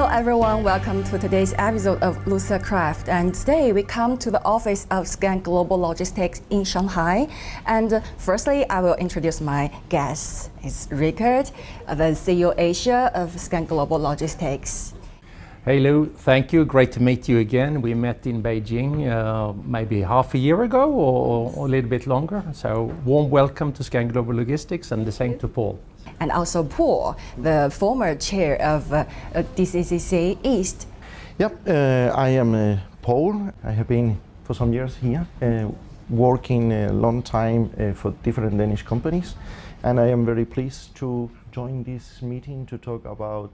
Hello everyone, welcome to today's episode of Lucia Craft. And today we come to the office of Scan Global Logistics in Shanghai. And firstly, I will introduce my guest. It's Rickard, the CEO Asia of Scan Global Logistics. Hey Lou, thank you. Great to meet you again. We met in Beijing maybe half a year ago or a little bit longer. So warm welcome to Scan Global Logistics and the same to Paul. And also Paul, the former chair of DCCC East. Yep, I am Paul. I have been for some years here, working a long time for different Danish companies. And I am very pleased to join this meeting to talk about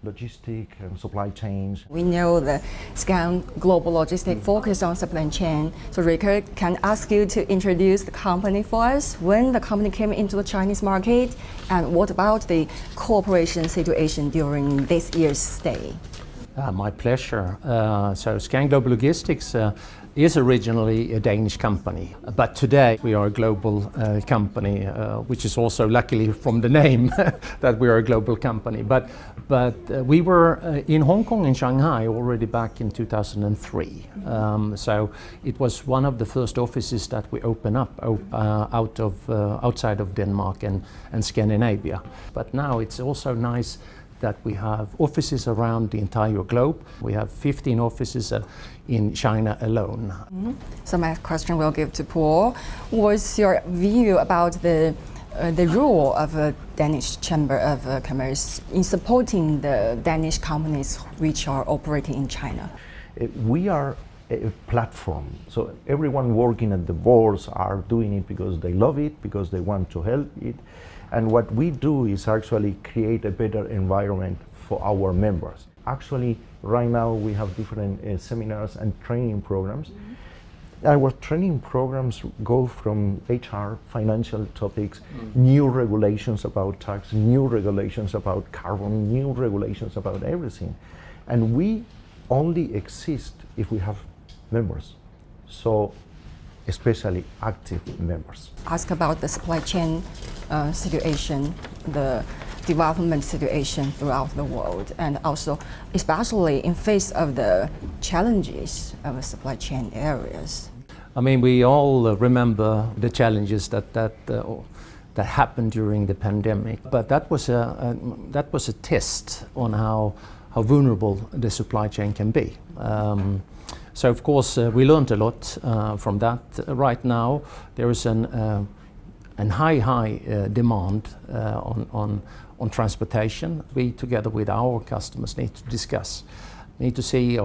logistics and supply chains. We know the Scan Global Logistics focus on supply chain. So Rickard, can I ask you to introduce the company for us, when the company came into the Chinese market, and what about the cooperation situation during this year's stay? My pleasure. So Scan Global Logistics is originally a Danish company, but today we are a global company, which is also luckily from the name that we are a global company. But we were in Hong Kong and Shanghai already back in 2003. So it was one of the first offices that we opened up outside of Denmark and Scandinavia. But now it's also nice that we have offices around the entire globe. We have 15 offices in China alone. Mm-hmm. So my question will give to Paul. What's your view about the role of a Danish Chamber of Commerce in supporting the Danish companies which are operating in China? We are a platform, so everyone working at the boards are doing it because they love it, because they want to help it. And what we do is actually create a better environment for our members. Actually, right now we have different seminars and training programs. Mm-hmm. Our training programs go from HR, financial topics, new regulations about tax, new regulations about carbon, new regulations about everything. And we only exist if we have members. So, especially active members. Ask about the supply chain situation, the development situation throughout the world, and also especially in face of the challenges of the supply chain areas. I mean, we all remember the challenges that happened during the pandemic, but that was a test on how vulnerable the supply chain can be. So of course we learned a lot from that. Right now there is an high demand on transportation. We together with our customers need to discuss, need to see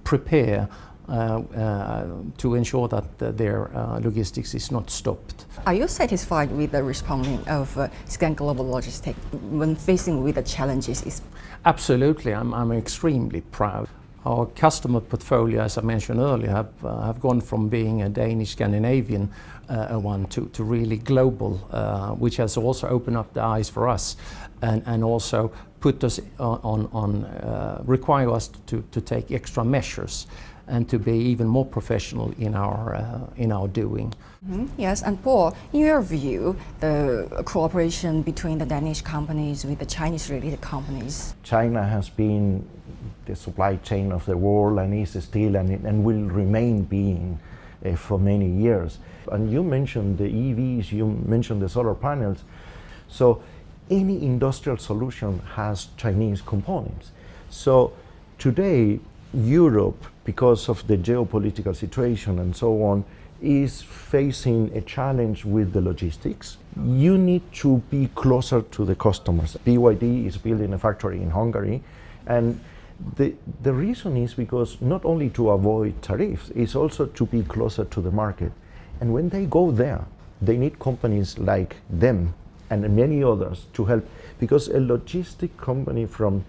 prepare to ensure that their logistics is not stopped. Are you satisfied with the responding of Scan Global Logistics when facing with the challenges? Absolutely, I'm extremely proud. Our customer portfolio, as I mentioned earlier, have gone from being a Danish-Scandinavian one to really global, which has also opened up the eyes for us and also put us require us to take extra measures and to be even more professional in our doing. Mm-hmm. Yes, and Paul, in your view, the cooperation between the Danish companies with the Chinese-related companies? China has been the supply chain of the world and is still and will remain being for many years. And you mentioned the EVs, you mentioned the solar panels. So any industrial solution has Chinese components. So today, Europe, because of the geopolitical situation and so on, is facing a challenge with the logistics. You need to be closer to the customers. BYD is building a factory in Hungary, and the reason is because not only to avoid tariffs, it's also to be closer to the market. And when they go there, they need companies like them and many others to help, because a logistic company from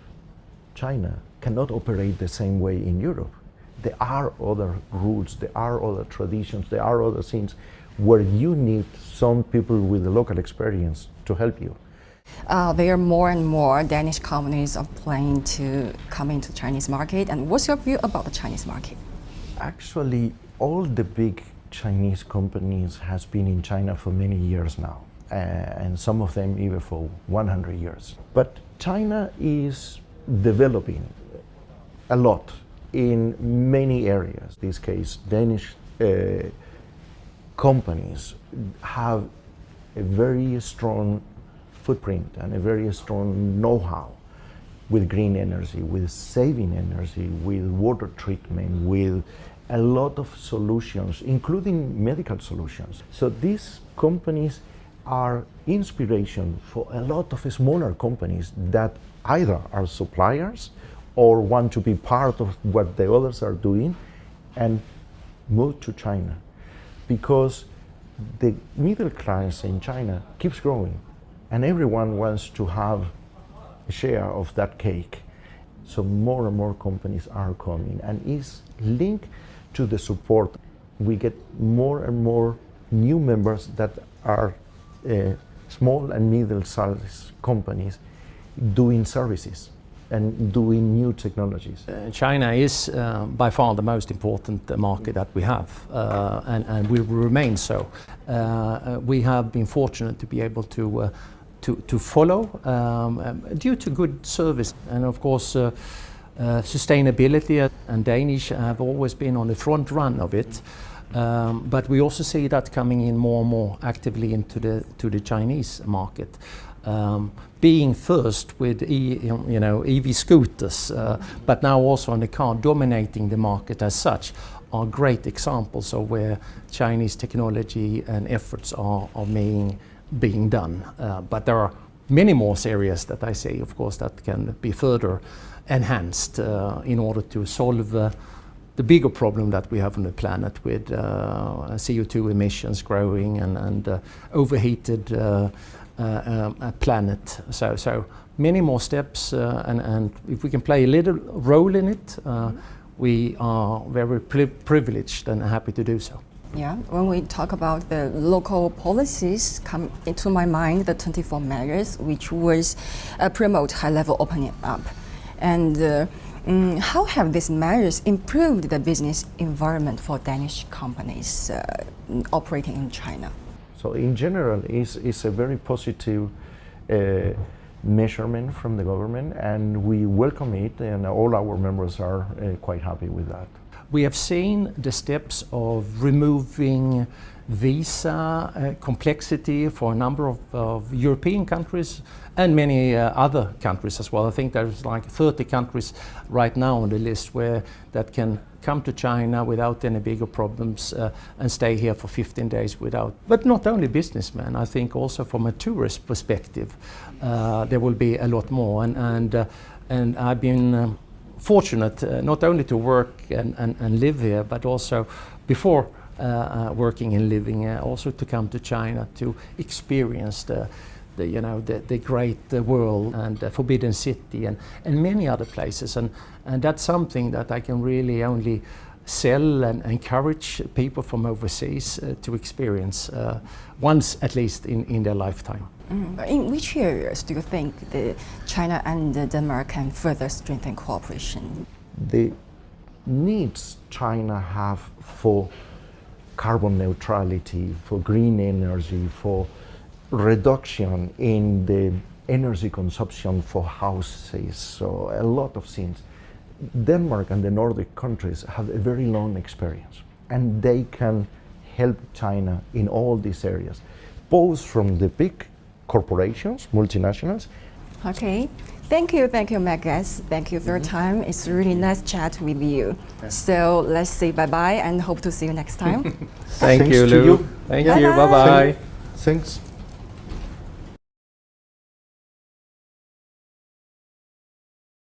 China cannot operate the same way in Europe. There are other rules, there are other traditions, there are other things where you need some people with the local experience to help you. There are more and more Danish companies are planning to come into the Chinese market. And what's your view about the Chinese market? Actually, all the big Chinese companies has been in China for many years now, and some of them even for 100 years. But China is developing a lot in many areas. In this case, Danish companies have a very strong footprint and a very strong know-how with green energy, with saving energy, with water treatment, with a lot of solutions, including medical solutions. So these companies are inspiration for a lot of smaller companies that either are suppliers or want to be part of what the others are doing and move to China, because the middle class in China keeps growing and everyone wants to have a share of that cake. So more and more companies are coming, and is linked to the support. We get more and more new members that are small and middle-sized companies doing services and doing new technologies. China is by far the most important market that we have, and will remain so. We have been fortunate to be able to follow due to good service, and of course sustainability, and Danish have always been on the front run of it. But we also see that coming in more and more actively into the Chinese market. Being first with EV scooters, but now also on the car, dominating the market as such, are great examples of where Chinese technology and efforts are being done. But there are many more areas that I say, of course, that can be further enhanced in order to solve the bigger problem that we have on the planet with CO2 emissions growing and overheated planet. So many more steps, and if we can play a little role in it, we are very privileged and happy to do so. Yeah, when we talk about the local policies, come into my mind the 24 measures, which was promote high-level opening up. And how have these measures improved the business environment for Danish companies operating in China? So in general, it's a very positive measurement from the government, and we welcome it, and all our members are quite happy with that. We have seen the steps of removing visa complexity for a number of European countries and many other countries as well. I think there's like 30 countries right now on the list where that can come to China without any bigger problems and stay here for 15 days without. But not only businessmen, I think also from a tourist perspective, there will be a lot more. And I've been fortunate not only to work and live here, but also before working and living, also to come to China to experience the great world and the Forbidden City and many other places, and that's something that I can really only sell and encourage people from overseas to experience once at least in their lifetime. In which areas do you think China and Denmark can further strengthen cooperation? The needs China have for carbon neutrality, for green energy, for reduction in the energy consumption for houses, so a lot of things. Denmark and the Nordic countries have a very long experience, and they can help China in all these areas, both from the big corporations, multinationals. Okay, thank you, my guest. Thank you for your time. It's a really nice chat with you. So let's say bye-bye and hope to see you next time. Thank you, Lou. Thank you, bye-bye. Thanks.